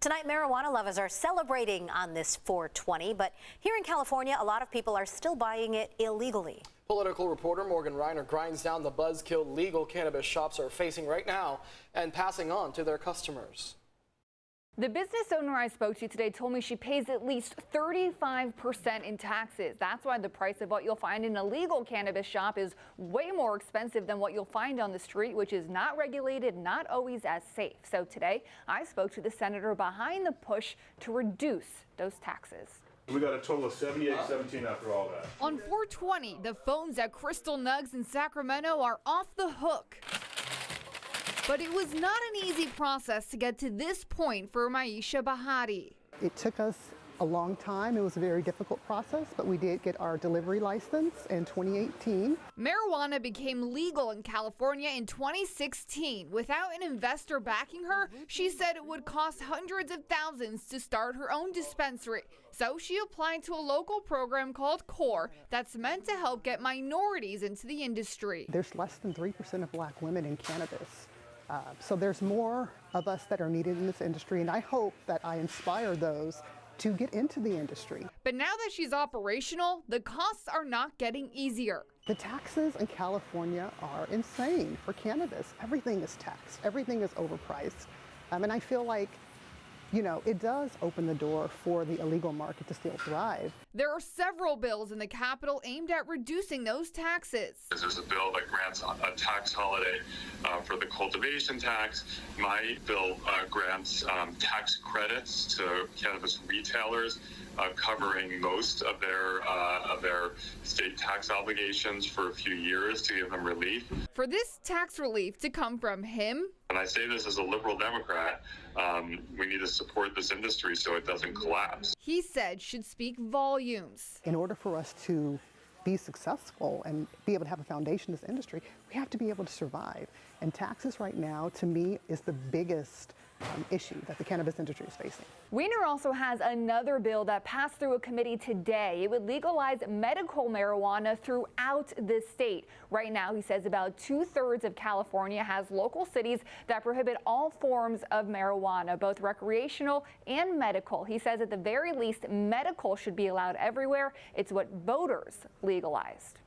Tonight, marijuana lovers are celebrating on this 420, but here in California, a lot of people are still buying it illegally. Political reporter Morgan Reiner grinds down the buzzkill legal cannabis shops are facing right now and passing on to their customers. The business owner I spoke to today told me she pays at least 35% in taxes. That's why the price of what you'll find in a legal cannabis shop is way more expensive than what you'll find on the street, which is not regulated, not always as safe. So today, I spoke to the senator behind the push to reduce those taxes. We got a total of 78-17 after all that. On 420, the phones at Crystal Nugs in Sacramento are off the hook. But it was not an easy process to get to this point for Maisha Bahati. It took us a long time. It was a very difficult process, but we did get our delivery license in 2018. Marijuana became legal in California in 2016. Without an investor backing her, she said it would cost hundreds of thousands to start her own dispensary. So she applied to a local program called CORE that's meant to help get minorities into the industry. There's less than 3% of black women in cannabis. So there's more of us that are needed in this industry, and I hope that I inspire those to get into the industry. But now that she's operational, the costs are not getting easier. The taxes in California are insane for cannabis. Everything is taxed, everything is overpriced. And I feel like, you know, it does open the door for the illegal market to still thrive. There are several bills in the Capitol aimed at reducing those taxes. There's a bill that grants a tax holiday for the cultivation tax. My bill grants tax credits to cannabis retailers, covering most of their state tax obligations for a few years to give them relief. For this tax relief to come from him, and I say this as a liberal Democrat, we need to support this industry so it doesn't collapse. He said should speak volumes. In order for us to be successful and be able to have a foundation in this industry, we have to be able to survive. And taxes right now, to me, is the biggest issue that the cannabis industry is facing. Weiner also has another bill that passed through a committee today. It would legalize medical marijuana throughout the state. Right now, he says about 2/3 of California has local cities that prohibit all forms of marijuana, both recreational and medical. He says at the very least, medical should be allowed everywhere. It's what voters legalized.